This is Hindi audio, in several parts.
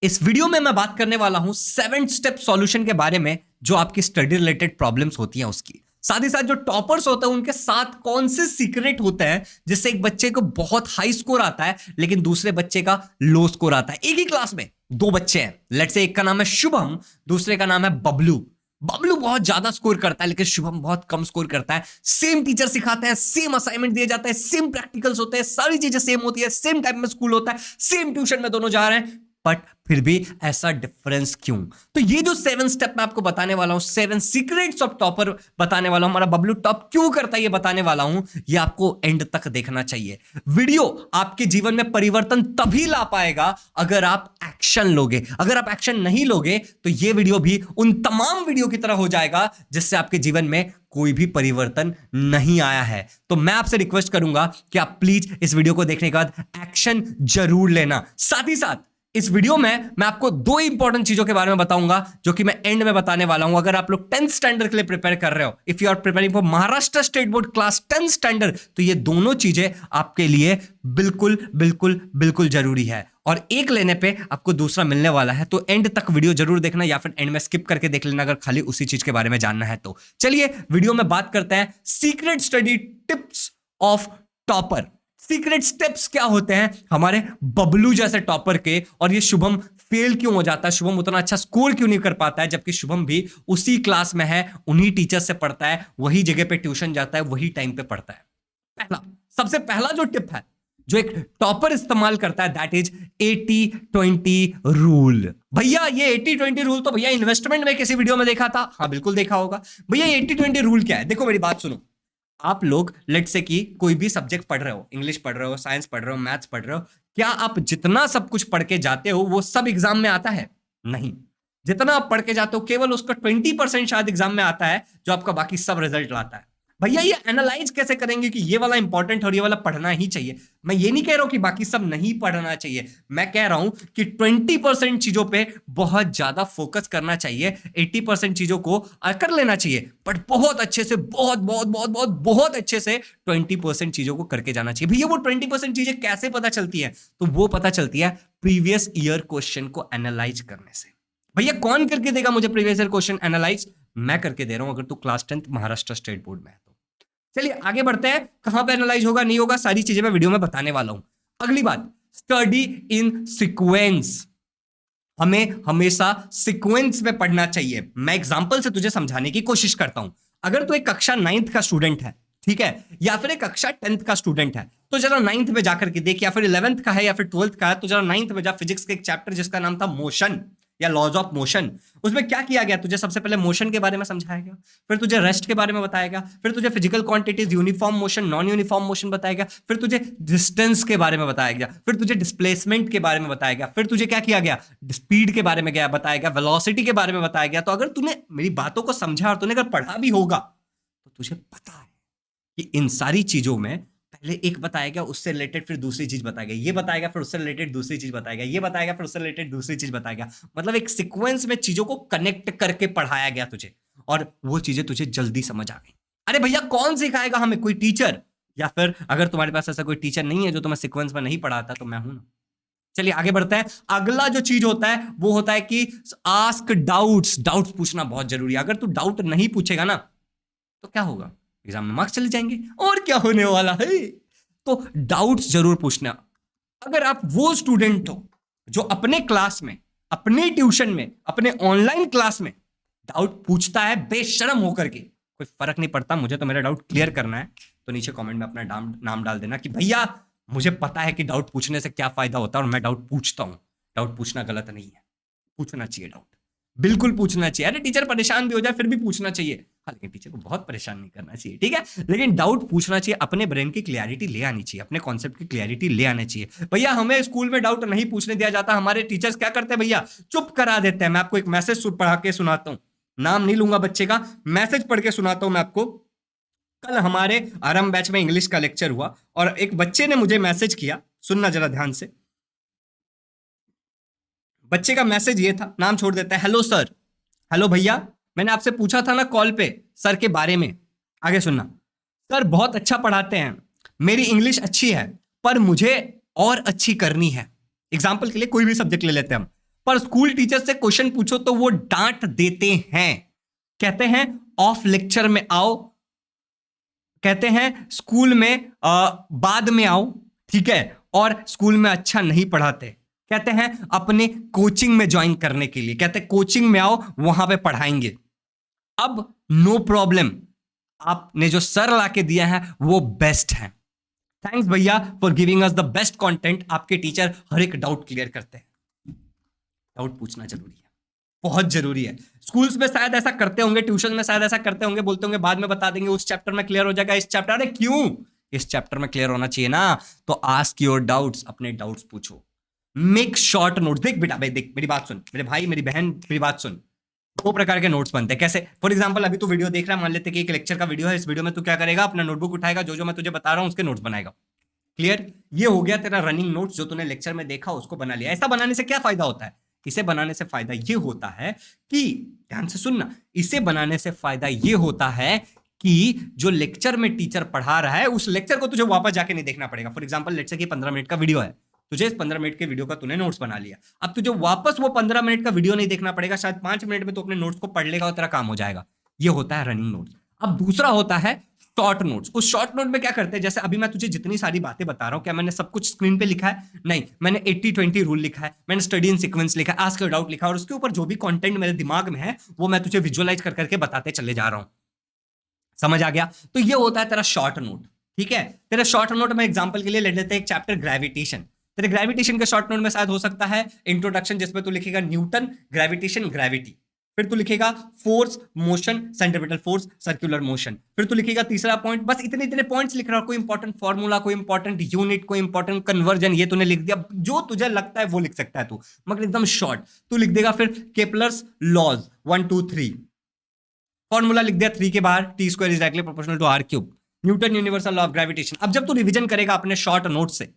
इस वीडियो में मैं बात करने वाला हूं 7 स्टेप सॉल्यूशन के बारे में जो आपकी स्टडी रिलेटेड प्रॉब्लम्स होती हैं उसकी। साथ ही साथ जो टॉपर्स होते हैं उनके साथ कौन से सीक्रेट होते हैं जिससे एक बच्चे को बहुत हाई स्कोर आता है लेकिन दूसरे बच्चे का लो स्कोर आता है। एक ही क्लास में दो बच्चे हैं, लेट्स से एक का नाम है शुभम, दूसरे का नाम है बबलू। बबलू बहुत ज्यादा स्कोर करता है लेकिन शुभम बहुत कम स्कोर करता है। सेम टीचर सिखाते हैं, सेम असाइनमेंट दिया जाता है, सेम प्रैक्टिकल्स होते हैं, सारी चीजें सेम होती है, सेम टाइम में स्कूल होता है, सेम ट्यूशन में दोनों जा रहे हैं, बट फिर भी ऐसा डिफरेंस क्यों? तो ये जो 7 स्टेप मैं आपको बताने वाला हूं, 7 सीक्रेट्स ऑफ टॉपर बताने वाला हूं, हमारा बबलू टॉप क्यों करता है ये बताने वाला हूं। ये आपको एंड तक देखना चाहिए। वीडियो आपके जीवन में परिवर्तन तभी ला पाएगा अगर आप एक्शन लोगे। अगर आप एक्शन नहीं लोगे तो ये वीडियो भी उन तमाम वीडियो की तरह हो जाएगा जिससे आपके जीवन में कोई भी परिवर्तन नहीं आया है। तो मैं आपसे रिक्वेस्ट करूंगा कि आप प्लीज इस वीडियो को देखने के बाद एक्शन जरूर लेना। साथ ही साथ इस वीडियो में मैं आपको दो इंपॉर्टेंट चीजों के बारे में बताऊंगा जो कि मैं एंड में बताने वाला हूं। अगर आप लोग 10th स्टैंडर्ड के लिए प्रिपेयर कर रहे हो, if you are preparing for Maharashtra state board class 10th standard, तो ये दोनों चीजें आपके लिए बिल्कुल बिल्कुल बिल्कुल जरूरी है। और एक लेने पे आपको दूसरा मिलने वाला है, तो एंड तक वीडियो जरूर देखना या फिर एंड में स्किप करके देख लेना अगर खाली उसी चीज के बारे में जानना है तो। चलिए वीडियो में बात करते हैं secret study tips of topper. Secret steps क्या होते हैं हमारे बबलू जैसे टॉपर के, और ये शुभम फेल क्यों हो जाता है, शुभम उतना अच्छा स्कोर क्यों नहीं कर पाता है, जबकि शुभम भी उसी क्लास में है, उन्हीं टीचर से पढ़ता है, वही जगह पे ट्यूशन जाता है, वही टाइम पे पढ़ता है। सबसे पहला जो टिप है जो एक टॉपर इस्तेमाल करता है, दैट इज 80-20 रूल। भैया ये 80-20 रूल तो भैया इन्वेस्टमेंट में किसी वीडियो में देखा था। हाँ बिल्कुल देखा होगा। भैया 80-20 रूल क्या है? देखो मेरी बात सुनो। आप लोग लेट्स से कि कोई भी सब्जेक्ट पढ़ रहे हो, इंग्लिश पढ़ रहे हो, साइंस पढ़ रहे हो, मैथ्स पढ़ रहे हो, क्या आप जितना सब कुछ पढ़ के जाते हो वो सब एग्जाम में आता है? नहीं। जितना आप पढ़ के जाते हो केवल उसका 20% शायद एग्जाम में आता है, जो आपका बाकी सब रिजल्ट लाता है। भैया ये एनालाइज कैसे करेंगे कि ये वाला इंपॉर्टेंट और ये वाला पढ़ना ही चाहिए? मैं ये नहीं कह रहा हूं कि बाकी सब नहीं पढ़ना चाहिए, मैं कह रहा हूं कि 20% चीजों पे बहुत ज्यादा फोकस करना चाहिए, 80% चीजों को कर लेना चाहिए, बट बहुत अच्छे से, बहुत बहुत बहुत बहुत बहुत अच्छे से 20% चीजों को करके जाना चाहिए। भैया वो 20% चीजें कैसे पता चलती है? तो वो पता चलती है प्रीवियस ईयर क्वेश्चन को एनालाइज करने से। भैया कौन करके देगा मुझे प्रीवियस ईयर क्वेश्चन एनालाइज? मैं करके दे रहा हूं, अगर तू class 10th Maharashtra state board में है तो। चलिए आगे बढ़ते हैं, कहां पे एनालाइज होगा नहीं होगा सारी चीजें मैं वीडियो में बताने वाला हूं। अगली बात, स्टडी इन सीक्वेंस। हमें हमेशा सीक्वेंस में पढ़ना चाहिए। मैं एग्जांपल से तुझे समझाने की कोशिश करता हूं। अगर तू एक कक्षा 9th का स्टूडेंट है, ठीक है, या फिर एक कक्षा 10th का स्टूडेंट है, तो जरा 9th में जाकर के देख, या फिर 11th का है या फिर 12th का है, तो जरा 9th में जा, फिजिक्स के एक चैप्टर जिसका नाम था मोशन या लॉज ऑफ मोशन। उसमें क्या किया गया? तुझे सबसे पहले मोशन के बारे में समझाया गया, फिर तुझे रेस्ट के बारे में बताया गया, फिर तुझे physical quantities, uniform motion, non uniform motion बताया गया, फिर तुझे डिस्टेंस के बारे में बताया गया, फिर तुझे डिस्प्लेसमेंट के बारे में बताया गया, फिर तुझे क्या किया गया? स्पीड के बारे में गया बताया गया, वेलोसिटी के बारे में बताया गया। तो अगर तूने मेरी बातों को समझा और तूने अगर पढ़ा भी होगा तो तुझे पता है कि इन सारी चीजों में पहले एक बताएगा, उससे रिलेटेड फिर दूसरी चीज बताएगा, ये बताएगा फिर उससे रिलेटेड दूसरी चीज बताएगा, ये बताएगा फिर उससे रिलेटेड दूसरी चीज बताएगा। मतलब एक सीक्वेंस में चीजों को कनेक्ट करके पढ़ाया गया तुझे, और वो चीजें तुझे जल्दी समझ आ गई। अरे भैया कौन सिखाएगा हमें? कोई टीचर? या फिर अगर तुम्हारे पास ऐसा कोई टीचर नहीं है जो तुम्हें सीक्वेंस में नहीं पढ़ाता, तो मैं हूं ना। चलिए आगे बढ़ते हैं। अगला जो चीज होता है वो होता है कि आस्क डाउट्स। डाउट्स पूछना बहुत जरूरी है। अगर तू डाउट नहीं पूछेगा ना तो क्या होगा? एग्जाम में मार्क्स चले जाएंगे, और क्या होने वाला है। तो डाउट्स जरूर पूछना। अगर आप वो स्टूडेंट हो जो अपने क्लास में, अपने ट्यूशन में, अपने ऑनलाइन क्लास में डाउट पूछता है बेशर्म होकर के, कोई फर्क नहीं पड़ता, मुझे तो मेरा डाउट क्लियर करना है, तो नीचे कमेंट में अपना नाम डाल देना कि भैया मुझे पता है कि डाउट पूछने से क्या फायदा होता है और मैं डाउट पूछता हूं। डाउट पूछना गलत नहीं है, पूछना चाहिए डाउट, बिल्कुल पूछना चाहिए। अरे टीचर परेशान भी हो जाए फिर भी पूछना चाहिए, हाँ, लेकिन टीचर को बहुत परेशान नहीं करना चाहिए, ठीक है, लेकिन डाउट पूछना चाहिए। अपने ब्रेन की क्लैरिटी ले आनी चाहिए, अपने कॉन्सेप्ट की क्लैरिटी ले आनी चाहिए। भैया हमें स्कूल में डाउट नहीं पूछने दिया जाता, हमारे टीचर्स क्या करते हैं भैया? चुप करा देते हैं। मैं आपको एक मैसेज पढ़ा के सुनाता हूं, नाम नहीं लूंगा बच्चे का, मैसेज पढ़ के सुनाता हूं मैं आपको। कल हमारे आरंभ बैच में इंग्लिश का लेक्चर हुआ और एक बच्चे ने मुझे मैसेज किया, सुनना जरा ध्यान से। बच्चे का मैसेज ये था, नाम छोड़ देता है, हेलो सर, हेलो भैया, मैंने आपसे पूछा था ना कॉल पे सर के बारे में। आगे सुनना। सर बहुत अच्छा पढ़ाते हैं, मेरी इंग्लिश अच्छी है, पर मुझे और अच्छी करनी है। एग्जाम्पल के लिए कोई भी सब्जेक्ट ले लेते हैं हम। पर स्कूल टीचर से क्वेश्चन पूछो तो वो डांट देते हैं, कहते हैं ऑफ लेक्चर में आओ, कहते हैं स्कूल में बाद में आओ, ठीक है, और स्कूल में अच्छा नहीं पढ़ाते, कहते हैं अपने कोचिंग में ज्वाइन करने के लिए, कहते हैं कोचिंग में आओ वहां पे पढ़ाएंगे। अब नो प्रॉब्लम, आपने जो सर लाके दिया है वो बेस्ट है, थैंक्स भैया for giving us the best content. आपके टीचर हर एक डाउट क्लियर करते हैं। डाउट पूछना जरूरी है, बहुत जरूरी है। स्कूल्स में शायद ऐसा करते होंगे, ट्यूशन में शायद ऐसा करते होंगे, बोलते होंगे बाद में बता देंगे, उस चैप्टर में क्लियर हो जाएगा, इस चैप्टर, अरे क्यों, इस चैप्टर में क्लियर होना चाहिए ना। तो आस्क योर डाउट्स, अपने डाउट्स पूछो, मेक शॉर्ट नोट्स। देख बेटा, देख मेरी बात सुन, मेरे भाई मेरी बहन मेरी बात सुन, दो प्रकार के नोट्स बनते हैं। कैसे? फॉर एग्जांपल अभी तू वीडियो देख रहा है, मान लेते कि एक लेक्चर का वीडियो है, इस वीडियो में तू क्या करेगा, अपना नोटबुक उठाएगा, जो जो मैं तुझे बता रहा हूं उसके नोट्स बनाएगा। क्लियर? ये हो गया तेरा रनिंग नोट्स, जो तूने लेक्चर में देखा उसको बना लिया। ऐसा बनाने से क्या फायदा होता है? इसे बनाने से फायदा ये होता है कि, ध्यान से सुनना, इसे बनाने से फायदा ये होता है कि जो लेक्चर में टीचर पढ़ा रहा है उस लेक्चर को तुझे वापस जाके नहीं देखना पड़ेगा। फॉर एग्जांपल लेट्स से कि 15 मिनट का वीडियो है, तुझे इस 15 मिनट के वीडियो का तूने नोट्स बना लिया, अब तुझे वापस वो 15 मिनट का वीडियो नहीं देखना पड़ेगा, शायद 5 मिनट में तो अपने नोट्स को पढ़ लेगा और तेरा काम हो जाएगा। ये होता है रनिंग नोट्स। अब दूसरा होता है शॉर्ट नोट्स। उस शॉर्ट नोट में क्या करते हैं, जैसे अभी मैं तुझे जितनी सारी बातें बता रहा हूं, क्या मैंने सब कुछ स्क्रीन पे लिखा है? नहीं, मैंने 80-20 रूल लिखा है, मैंने स्टडी इन सीक्वेंस लिखा है, आस्क योर डाउट लिखा है, और उसके ऊपर जो भी कंटेंट मेरे दिमाग में है वो मैं तुझे विजुअलाइज कर करके बताते चले जा रहा हूं। समझ आ गया? तो ये होता है तेरा शॉर्ट नोट, ठीक है। तेरा शॉर्ट नोट में एग्जांपल के लिए ले लेते हैं एक चैप्टर ग्रेविटेशन। तेरे ग्रेविटेशन के शॉर्ट नोट में शायद हो सकता है इंट्रोडक्शन, जिसमें तू लिखेगा न्यूटन, ग्रेविटेशन, ग्रेविटी, फिर तू लिखेगा force, motion, centripetal force, circular motion, फिर तू लिखेगा तीसरा पॉइंट। बस इतने इतने पॉइंट्स लिख रहा है, कोई इंपॉर्टेंट फॉर्मूला, कोई इंपॉर्टेंट यूनिट, कोई इंपॉर्टेंट कन्वर्जन, ये तूने लिख दिया, जो तुझे लगता है वो लिख सकता है तू, मगर एकदम शॉर्ट तू लिख देगा। फिर केपलर्स लॉज 1 2 3, फॉर्मूला लिख दिया 3 के बाहर, T square is directly proportional to R cube, Newton universal law of gravitation. अब जब तू रिवीजन करेगा अपने शॉर्ट नोट से,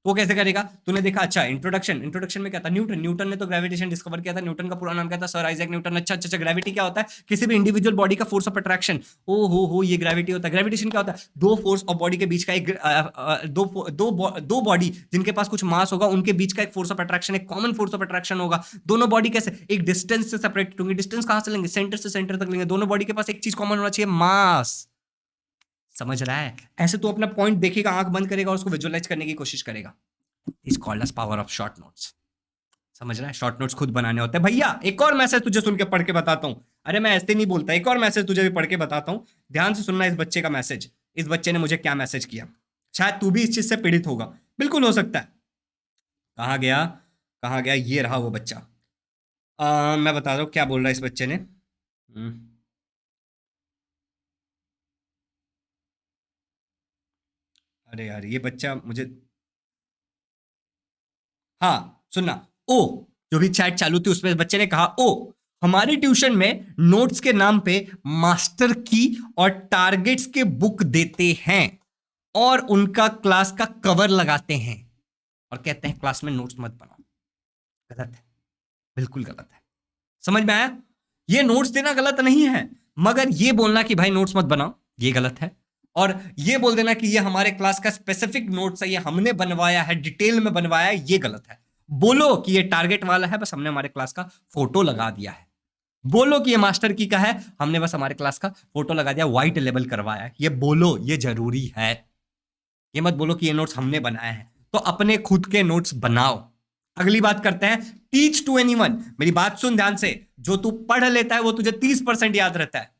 तो कैसे करेगा? तूने देखा, अच्छा इंट्रोडक्शन में क्या था, न्यूटन ने तो ग्रेविटेशन डिस्कवर किया था, न्यूटन का पूरा नाम क्या था, सर आइजैक न्यूटन। अच्छा, ग्रेविटी क्या होता है? किसी भी इंडिविजुअल बॉडी का फोर्स ऑफ अट्रैक्शन। ओ हो, ये ग्रेविटी होता है। ग्रेविटेशन क्या होता है? दो फोर्स ऑफ बॉडी के बीच का एक दो बॉडी जिनके पास कुछ मास होगा, उनके बीच का एक फोर्स ऑफ अट्रैक्शन, एक कॉमन फोर्स ऑफ अट्रैक्शन होगा। दोनों बॉडी कैसे? एक डिस्टेंस से सेपरेट होंगे। डिस्टेंस कहां से लेंगे? सेंटर से सेंटर तक लेंगे। दोनों बॉडी के पास एक चीज कॉमन होना चाहिए, मास। समझ रहा है? ऐसे तो अपना पॉइंट देखेगा, आंख बंद करेगा और उसको विजुअलाइज करने की कोशिश करेगा। Is called as power of short notes. समझ रहा है? शॉर्ट नोट्स खुद बनाने होते हैं। भैया एक और मैसेज तुझे सुन के पढ़ के बताता हूं। अरे मैं ऐसे नहीं बोलता, एक और मैसेज तुझे भी पढ़ के बताता हूं, ध्यान से सुनना इस बच्चे का मैसेज। इस बच्चे ने मुझे क्या मैसेज किया, शायद तू भी इस चीज से पीड़ित होगा, बिल्कुल हो सकता है। कहां गया, ये रहा वो बच्चा। मैं बता रहा हूं क्या बोल रहा है इस बच्चे ने। अरे यार ये बच्चा मुझे, हाँ सुनना, ओ जो भी चैट चालू थी उसमें बच्चे ने कहा, ओ हमारी ट्यूशन में नोट्स के नाम पे मास्टर की और टारगेट्स के बुक देते हैं और उनका क्लास का कवर लगाते हैं और कहते हैं क्लास में नोट्स मत बनाओ। गलत है, बिल्कुल गलत है। समझ में आया? ये नोट्स देना गलत नहीं है, मगर ये बोलना कि भाई नोट्स मत बनाओ, ये गलत है। और ये बोल देना कि ये हमारे क्लास का स्पेसिफिक नोट्स है, ये हमने बनवाया है, डिटेल में बनवाया है, ये गलत है। बोलो कि ये टारगेट वाला है, बस हमने हमारे क्लास का फोटो लगा दिया है। बोलो कि ये मास्टर की का है, हमने बस हमारे क्लास का फोटो लगा दिया, व्हाइट लेबल करवाया है। ये बोलो, ये जरूरी है। ये मत बोलो कि ये नोट्स हमने बनाए हैं। तो अपने खुद के नोट्स बनाओ। अगली बात करते हैं, टीच टू एनीवन। मेरी बात सुन ध्यान से, जो तू पढ़ लेता है वो तुझे 30% याद रहता है,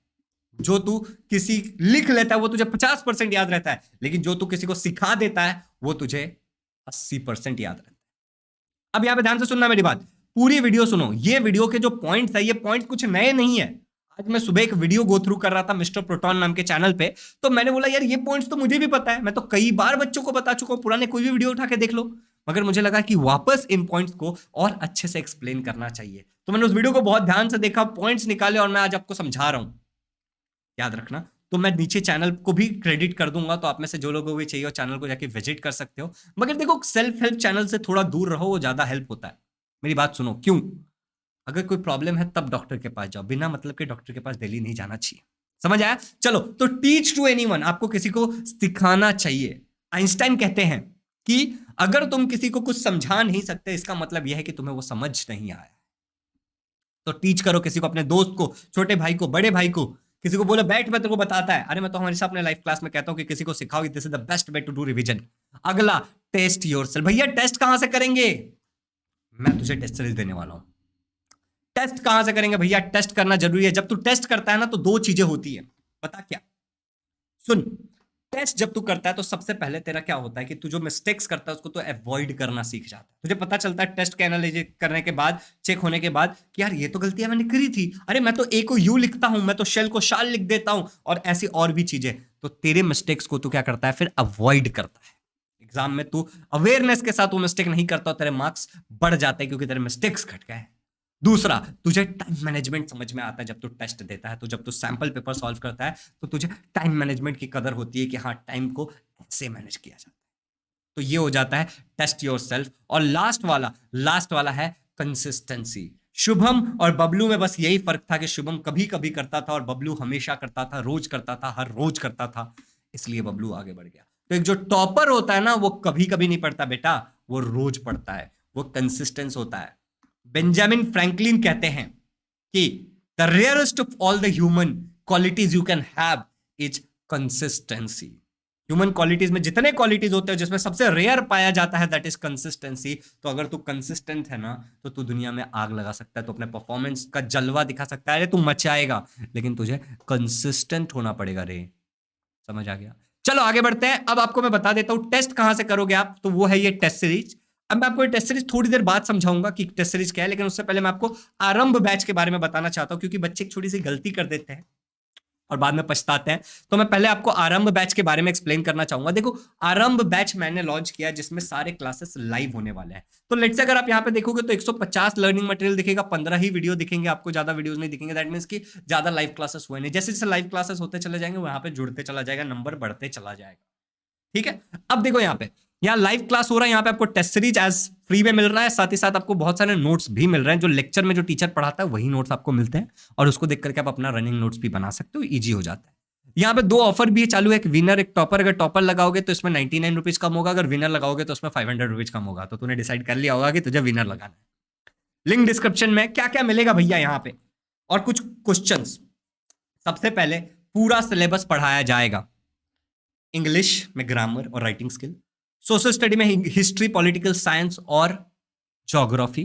जो तू किसी लिख लेता है वो तुझे 50% याद रहता है, लेकिन जो तू किसी को सिखा देता है वो तुझे 80% याद रहता है। अब यहां पे ध्यान से सुनना मेरी बात, पूरी वीडियो सुनो। ये वीडियो के जो पॉइंट्स है, ये पॉइंट कुछ नए नहीं है। आज मैं सुबह एक वीडियो गो थ्रू कर रहा था मिस्टर प्रोटॉन नाम के चैनल पे, तो मैंने बोला यार ये पॉइंट्स तो मुझे भी पता है, मैं तो कई बार बच्चों को बता चुका हूं, पुराने कोई भी वीडियो उठा के देख लो। मगर मुझे लगा कि वापस इन पॉइंट्स को और अच्छे से एक्सप्लेन करना चाहिए, तो मैंने उस वीडियो को बहुत ध्यान से देखा, पॉइंट्स निकाले और मैं आज आपको समझा रहा हूं। याद रखना। तो मैं नीचे चैनल को भी क्रेडिट कर दूंगा, तो आप में से जो लोगों को चाहिए चैनल को जाके विजिट कर सकते हो। मगर देखो, सेल्फ हेल्प चैनल से थोड़ा दूर रहो, वो ज्यादा हेल्प होता है। मेरी बात सुनो, क्यों? अगर कोई प्रॉब्लम है तब डॉक्टर के पास जाओ, बिना मतलब के डॉक्टर के पास डेली नहीं जाना चाहिए। समझ आया? चलो, तो टीच टू एनीवन, आपको किसी को सिखाना चाहिए। आइंस्टाइन कहते हैं कि अगर तुम किसी को कुछ समझा नहीं सकते, इसका मतलब यह है कि तुम्हें वो समझ नहीं आया। तो टीच करो किसी को, अपने दोस्त को, छोटे भाई को, बड़े भाई को, किसी को बोलो बैठ मैं तेरे को बताता है। अरे मैं तो हमेशा अपने लाइफ क्लास में कहता हूं कि किसी को सिखाओ, this is the best way to do revision. अगला, टेस्ट योरसेल्फ। भैया टेस्ट कहां से करेंगे? मैं तुझे टेस्ट सीरीज देने वाला हूं। टेस्ट कहां से करेंगे भैया? टेस्ट करना जरूरी है। जब तू टेस्ट करता है ना तो दो चीजें होती है, बता क्या? सुन, टेस्ट जब तू करता है तो सबसे पहले तेरा क्या होता है कि तू जो मिस्टेक्स करता है उसको तो अवॉइड करना सीख जाता है। तुझे पता चलता है टेस्ट के एनालिसिस करने के बाद, चेक होने के बाद, कि यार ये तो गलतियां मैंने करी थी। अरे मैं तो ए को यू लिखता हूं, मैं तो शेल को शाल लिख देता हूं, और ऐसी और भी चीजें। तो तेरे मिस्टेक्स को तू क्या करता है फिर? अवॉइड करता है। एग्जाम में तू अवेयरनेस के साथ वो मिस्टेक नहीं करता, तेरे मार्क्स बढ़ जाते हैं क्योंकि तेरे मिस्टेक्स घट गए। दूसरा, तुझे टाइम मैनेजमेंट समझ में आता है जब तू टेस्ट देता है। तो जब तू सैंपल पेपर सॉल्व करता है तो तुझे टाइम मैनेजमेंट की कदर होती है कि हाँ, टाइम को कैसे मैनेज किया जाता है। तो ये हो जाता है टेस्ट योरसेल्फ। और लास्ट वाला है कंसिस्टेंसी। शुभम और बबलू में बस यही फर्क था कि शुभम कभी कभी करता था और बबलू हमेशा करता था, रोज करता था, हर रोज करता था, इसलिए बबलू आगे बढ़ गया। तो एक जो टॉपर होता है ना, वो कभी कभी नहीं पढ़ता बेटा, वो रोज पढ़ता है, वो कंसिस्टेंस होता है। बेंजामिन फ्रैंकलिन कहते हैं कि the rarest of all the human qualities you can have is consistency. Human qualities में जितने क्वालिटीज होते हैं जिसमें सबसे रेयर पाया जाता है दैट इज कंसिस्टेंसी। तो अगर तू कंसिस्टेंट है ना तो तू दुनिया में आग लगा सकता है, तो अपने परफॉर्मेंस का जलवा दिखा सकता है, तू मचाएगा, लेकिन तुझे कंसिस्टेंट होना पड़ेगा रे। समझ आ गया? चलो आगे बढ़ते हैं। अब आपको मैं बता देता हूं टेस्ट कहां से करोगे आप। तो वो है ये टेस्ट सीरीज। अब मैं आपको टेस्ट सीरीज थोड़ी देर बाद समझाऊंगा कि टेस्ट सीरीज क्या है, लेकिन उससे पहले मैं आपको आरंभ बैच के बारे में बताना चाहता हूं, क्योंकि बच्चे एक छोटी सी गलती कर देते हैं और बाद में पछताते हैं। तो मैं पहले आपको आरंभ बैच के बारे में एक्सप्लेन करना चाहूंगा। देखो, आरंभ बैच मैंने लॉन्च किया जिसमें सारे क्लासेस लाइव होने वाले हैं। तो लेट्स से अगर आप यहां पे देखोगे तो 150 लर्निंग मटेरियल दिखेगा, 15 ही वीडियो दिखेंगे आपको, ज्यादा वीडियोस नहीं दिखेंगे। दैट मींस कि ज्यादा लाइव क्लासेस हुए नहीं। जैसे जैसे लाइव क्लासेस होते चले जाएंगे वहां पे जुड़ते चला जाएगा, नंबर बढ़ते चला जाएगा। ठीक है? अब देखो यहाँ लाइव क्लास हो रहा है, यहाँ पे आपको टेस्ट सीरीज एज फ्री में मिल रहा है, साथ ही साथ आपको बहुत सारे नोट्स भी मिल रहे हैं। जो लेक्चर में जो टीचर पढ़ाता है वही नोट्स आपको मिलते हैं, और उसको देख करके आप अपना रनिंग नोट्स भी बना सकते हो, इजी हो जाता है। यहाँ पे 2 ऑफर भी चालू है, एक विनर एक टॉपर। अगर टॉपर लगाओगे तो इसमें 99 रुपीज कम होगा, अगर विनर लगाओगे तो उसमें 500 रुपीज कम होगा। तो तूने डिसाइड कर लिया होगा कि तुझे विनर लगाना है। लिंक डिस्क्रिप्शन में। क्या क्या मिलेगा भैया यहाँ पे, और कुछ क्वेश्चन। सबसे पहले पूरा सिलेबस पढ़ाया जाएगा। इंग्लिश में ग्रामर और राइटिंग स्किल, सोशल स्टडी में हिस्ट्री, पॉलिटिकल साइंस और ज्योग्राफी,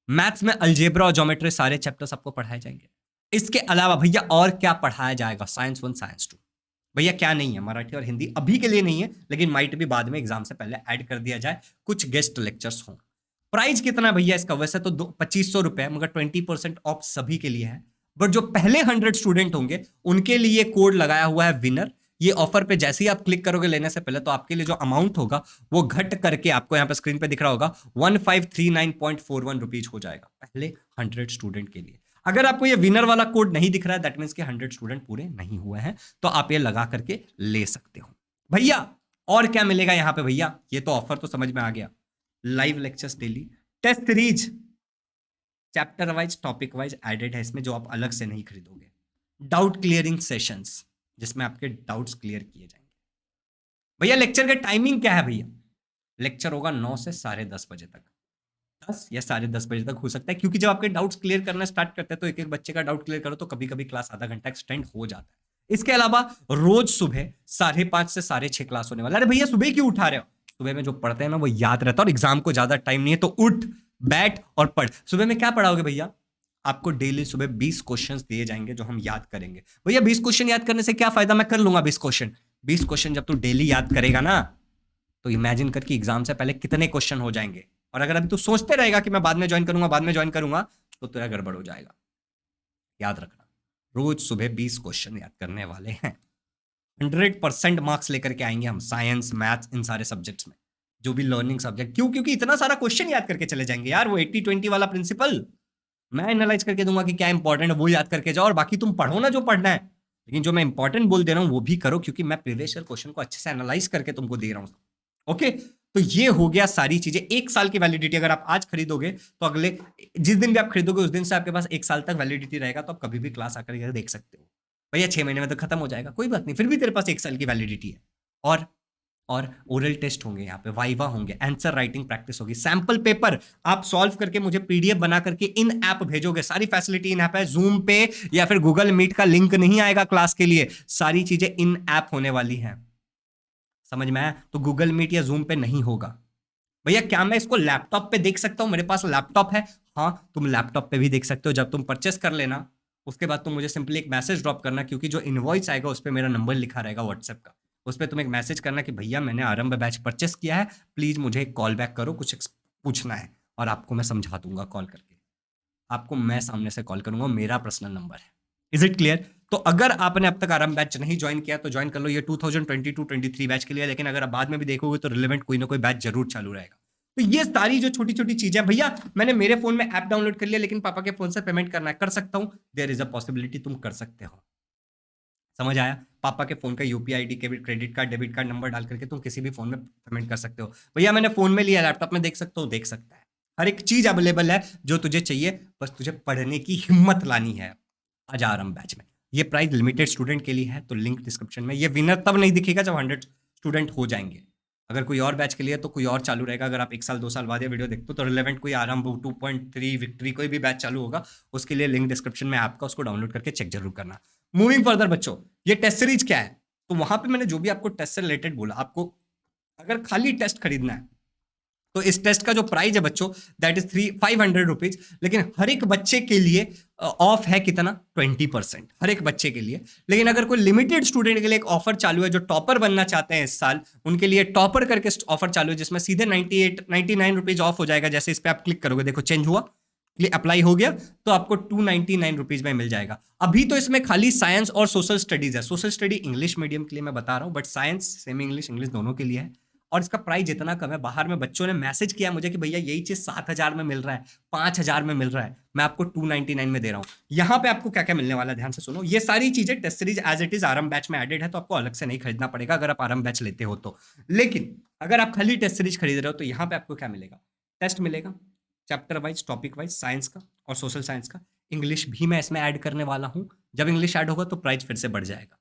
मैथ्स में अलजेब्रा और ज्योमेट्री, सारे चैप्टर्स आपको पढ़ाए जाएंगे। इसके अलावा भैया और क्या पढ़ाया जाएगा? Science 1 science 2। भैया क्या नहीं है, मराठी और हिंदी अभी के लिए नहीं है, लेकिन माइट भी बाद में एग्जाम से पहले ऐड कर दिया जाए, कुछ गेस्ट लेक्चर्स हों। प्राइस कितना भैया इसका? वैसे तो 2500 रुपए, मगर 20% ऑफ सभी के लिए है। बट जो पहले 100 स्टूडेंट होंगे उनके लिए कोड लगाया हुआ है विनर। ये ऑफर पे जैसे ही आप क्लिक करोगे लेने से पहले, तो आपके लिए जो अमाउंट होगा वो घट करके आपको यहाँ पे स्क्रीन पे दिख रहा होगा 1539.41 रुपीज हो जाएगा पहले 100 स्टूडेंट के लिए। अगर आपको ये विनर वाला कोड नहीं दिख रहा है, दैट मीन्स कि 100 स्टूडेंट पूरे नहीं हुए हैं, तो आप ये लगा करके ले सकते हो। भैया और क्या मिलेगा यहाँ पे? भैया ये तो ऑफर तो समझ में आ गया। Live lectures daily, test series chapter wise, topic wise added है इसमें, जो आप अलग से नहीं खरीदोगे। डाउट क्लियरिंग सेशंस, जिसमें आपके डाउट्स क्लियर किए जाएंगे। भैया लेक्चर का टाइमिंग क्या है? भैया लेक्चर होगा 9 से 10:30 बजे तक, 10 या 10:30 बजे तक हो सकता है, क्योंकि जब आपके डाउट्स क्लियर करना स्टार्ट करते हैं तो एक एक बच्चे का डाउट क्लियर करो तो कभी कभी क्लास आधा घंटा एक्सटेंड हो जाता है। इसके अलावा रोज सुबह 5:30 से 6:30 क्लास होने वाला है। अरे भैया सुबह क्यों उठा रहे हो? सुबह में जो पढ़ते हैं ना वो याद रहता है, और एग्जाम को ज्यादा टाइम नहीं है, तो उठ बैठ और पढ़। सुबह में क्या पढ़ाओगे भैया? आपको डेली सुबह 20 क्वेश्चंस दिए जाएंगे जो हम याद करेंगे। भैया 20 क्वेश्चन याद करने से क्या फायदा? मैं कर लूंगा 20 क्वेश्चन। 20 क्वेश्चन जब तू डेली याद करेगा ना, तो इमेजिन करके एग्जाम से पहले कितने क्वेश्चन हो जाएंगे। और अगर अभी तू सोचते रहेगा कि मैं बाद में ज्वाइन करूंगा, बाद में ज्वाइन करूंगा, तो तेरा गड़बड़ हो जाएगा। याद रखना, रोज सुबह 20 क्वेश्चन याद करने वाले हैं। 100% मार्क्स लेकर के आएंगे हम साइंस, मैथ्स, इन सारे सब्जेक्ट्स में, जो भी लर्निंग सब्जेक्ट। क्यों? क्योंकि इतना सारा क्वेश्चन याद करके चले जाएंगे यार। वो 80-20 वाला प्रिंसिपल मैं एनालाइज करके दूंगा कि क्या इंपॉर्टेंट है, वो याद करके जाओ, और बाकी तुम पढ़ो ना जो पढ़ना है, लेकिन जो मैं इंपॉर्टेंट बोल दे रहा हूं वो भी करो, क्योंकि मैं प्रीवियस ईयर क्वेश्चन को अच्छे से एनालाइज करके तुमको दे रहा हूं। ओके, तो ये हो गया सारी चीजें। 1 साल की वैलिडिटी अगर आप आज खरीदोगे तो अगले जिस दिन भी आप खरीदोगे उस दिन से आपके पास 1 साल तक वैलिडिटी रहेगा, तो आप कभी भी क्लास आकर देख सकते हो। भैया 6 महीने में तो खत्म हो जाएगा, कोई बात नहीं, फिर भी तेरे पास 1 साल की वैलिडिटी है। और और ओरल टेस्ट होंगे, यहाँ पे वाइवा होंगे, आंसर राइटिंग प्रैक्टिस होगी, सैंपल पेपर आप सॉल्व करके मुझे पीडीएफ बना करके इन ऐप भेजोगे। सारी फैसिलिटी इन ऐप है, जूम पे या फिर गूगल मीट का लिंक नहीं आएगा क्लास के लिए, सारी चीजें इन ऐप होने वाली हैं। समझ में आया? तो गूगल मीट या जूम पे नहीं होगा। भैया क्या मैं इसको लैपटॉप पे देख सकता हूं? मेरे पास लैपटॉप है। हाँ, तुम लैपटॉप पे भी देख सकते हो। जब तुम परचेस कर लेना उसके बाद तुम मुझे सिंपली एक मैसेज ड्रॉप करना, क्योंकि जो इनवॉइस आएगा उस पर मेरा नंबर लिखा रहेगा व्हाट्सएप का। उस पर तुम एक मैसेज करना कि भैया मैंने आरंभ बैच परचेस किया है, प्लीज मुझे एक कॉल बैक करो, कुछ पूछना है, और आपको मैं समझा दूंगा कॉल करके। आपको मैं सामने से कॉल करूंगा, मेरा पर्सनल नंबर है। Is it clear? तो अगर आपने अब तक आरंभ बैच नहीं ज्वाइन किया तो ज्वाइन कर लो, ये 2022-23 बैच के लिए। लेकिन अगर आप बाद में भी देखोगे तो रिलेवेंट कोई ना कोई बैच जरूर चालू रहेगा। तो ये सारी जो छोटी छोटी चीजें, भैया मैंने मेरे फोन में ऐप डाउनलोड कर लिया लेकिन पापा के फोन से पेमेंट करना है, कर सकता हूं? देयर इज अ पॉसिबिलिटी, तुम कर सकते हो। समझ आया? पापा के फोन का UPI ID, credit card, debit card number डाल करके तुम किसी भी फोन में पेमेंट कर सकते हो। भैया मैंने फोन में लिया, लैपटॉप में देख सकते हो, देख सकता है। हर एक चीज अवेलेबल है जो तुझे चाहिए, बस तुझे पढ़ने की हिम्मत लानी है। आज आरंभ बैच में ये प्राइस लिमिटेड स्टूडेंट के लिए है, तो लिंक डिस्क्रिप्शन में। ये विनर तब नहीं दिखेगा जब 100 स्टूडेंट हो जाएंगे। अगर कोई और बैच के लिए तो कोई और चालू रहेगा। अगर आप 1 साल 2 साल बाद ये वीडियो देखते हो तो रिलेवेंट कोई आरंभ 2.3 विक्ट्री कोई भी बैच चालू होगा, उसके लिए लिंक डिस्क्रिप्शन में आपका, उसको डाउनलोड करके चेक जरूर करना। मूविंग फर्दर बच्चों, ये टेस्ट सीरीज क्या है? तो वहां पे मैंने जो भी आपको टेस्ट से रिलेटेड बोला, आपको अगर खाली टेस्ट खरीदना है तो इस टेस्ट का जो प्राइस है बच्चों दैट इज 500 रुपीज। लेकिन हर एक बच्चे के लिए ऑफ है कितना? 20%, हर एक बच्चे के लिए। लेकिन अगर कोई लिमिटेड स्टूडेंट के लिए एक ऑफर चालू है जो टॉपर बनना चाहते हैं इस साल, उनके लिए टॉपर करके ऑफर चालू है, जिसमें सीधे 99 रुपीज ऑफ हो जाएगा। जैसे इस पर आप क्लिक करोगे, देखो चेंज हुआ, अप्लाई हो गया, तो आपको 299 रुपीज में मिल जाएगा। अभी तो इसमें खाली साइंस और सोशल स्टडीज है। सोशल स्टडी इंग्लिश मीडियम के लिए मैं बता रहा हूं, बट साइंस सेमी इंग्लिश दोनों के लिए है। और इसका प्राइस इतना कम है, बाहर में बच्चों ने मैसेज किया मुझे कि भैया यही चीज 7,000 में मिल रहा है, 5,000 में मिल रहा है, मैं आपको 299 में दे रहा हूं। यहां पे आपको क्या क्या मिलने वाला है, ध्यान से सुनो। ये सारी चीजें test series as it is Aarambh batch में एडेड है, तो आपको अलग से नहीं खरीदना पड़ेगा अगर आप आरंभ बैच लेते हो तो। लेकिन अगर आप खाली टेस्ट सीरीज खरीद रहे हो तो यहाँ पे आपको क्या मिलेगा? टेस्ट मिलेगा, chapter wise, topic wise, science का और सोशल साइंस का। इंग्लिश भी मैं इसमें ऐड करने वाला हूं। जब इंग्लिश ऐड होगा तो प्राइस फिर से बढ़ जाएगा।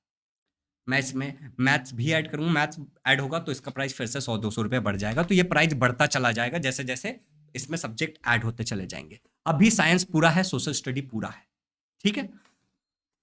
मैं इसमें मैथ्स भी ऐड करूंगा, मैथ्स ऐड होगा तो इसका प्राइस फिर से 100-200 रुपये बढ़ जाएगा। तो ये प्राइस बढ़ता चला जाएगा जैसे जैसे इसमें सब्जेक्ट ऐड होते चले जाएंगे। अभी साइंस पूरा है, सोशल स्टडी पूरा है, ठीक है।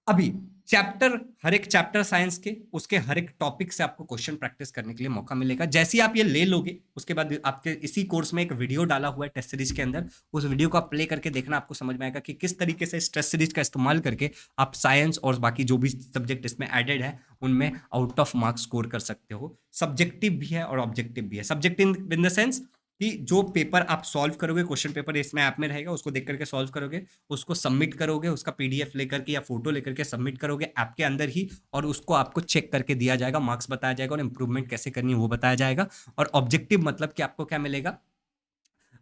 अभी चैप्टर, हर एक चैप्टर साइंस के, उसके हर एक टॉपिक से आपको क्वेश्चन प्रैक्टिस करने के लिए मौका मिलेगा। जैसे ही आप ये ले लोगे उसके बाद आपके इसी कोर्स में एक वीडियो डाला हुआ है टेस्ट सीरीज के अंदर, उस वीडियो को आप प्ले करके देखना, आपको समझ में आएगा कि किस तरीके से इस टेस्ट सीरीज का इस्तेमाल करके आप साइंस और बाकी जो भी सब्जेक्ट इसमें एडेड है उनमें आउट ऑफ मार्क्स स्कोर कर सकते हो। सब्जेक्टिव भी है और ऑब्जेक्टिव भी है। सब्जेक्टिव इन द सेंस कि जो पेपर आप सॉल्व करोगे, क्वेश्चन पेपर इसमें ऐप में रहेगा, उसको देख करके सॉल्व करोगे, उसको सबमिट करोगे, उसका पीडीएफ लेकर के या फोटो लेकर के सबमिट करोगे ऐप के अंदर ही, और उसको आपको चेक करके दिया जाएगा, मार्क्स बताया जाएगा और इंप्रूवमेंट कैसे करनी है वो बताया जाएगा। और ऑब्जेक्टिव मतलब कि आपको क्या मिलेगा?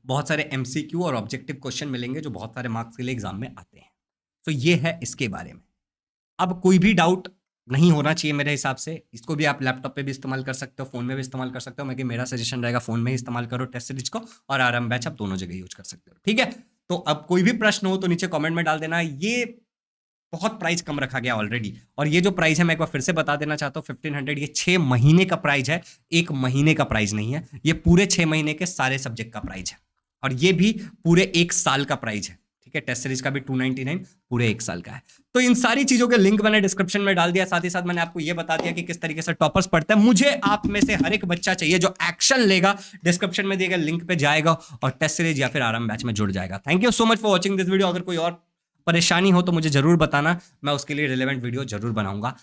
बहुत सारे एमसीक्यू और ऑब्जेक्टिव क्वेश्चन मिलेंगे जो बहुत सारे मार्क्स के लिए एग्जाम में आते हैं। तो ये है इसके बारे में। अब कोई भी डाउट नहीं होना चाहिए मेरे हिसाब से। इसको भी आप लैपटॉप पे भी इस्तेमाल कर सकते हो, फोन में भी इस्तेमाल कर सकते हो। मैं कि मेरा सजेशन रहेगा फोन में ही इस्तेमाल करो टेस्ट सीरीज को, और आरंभ बैच आप दोनों जगह यूज कर सकते हो, ठीक है। तो अब कोई भी प्रश्न हो तो नीचे कमेंट में डाल देना। ये बहुत प्राइस कम रखा गया ऑलरेडी, और ये जो प्राइस है मैं एक बार फिर से बता देना चाहता हूँ, 1500 ये 6 महीने का प्राइस है, 1 महीने का प्राइस नहीं है। ये पूरे 6 महीने के सारे सब्जेक्ट का प्राइस है, और ये भी पूरे 1 साल का प्राइस है, ठीक है। टेस्ट सीरीज का भी 299 पूरे 1 साल का है। तो इन सारी चीजों के लिंक मैंने डिस्क्रिप्शन में डाल दिया। साथ ही साथ मैंने आपको ये बता दिया कि किस तरीके से टॉपर्स पढ़ते हैं। मुझे आप में से हर एक बच्चा चाहिए जो एक्शन लेगा, डिस्क्रिप्शन में दिए गए लिंक पे जाएगा और टेस्ट सीरीज या फिर आरंभ बैच में जुड़ जाएगा। Thank you so much for watching this video. अगर कोई और परेशानी हो तो मुझे जरूर बताना, मैं उसके लिए रिलेवेंट वीडियो जरूर बनाऊंगा।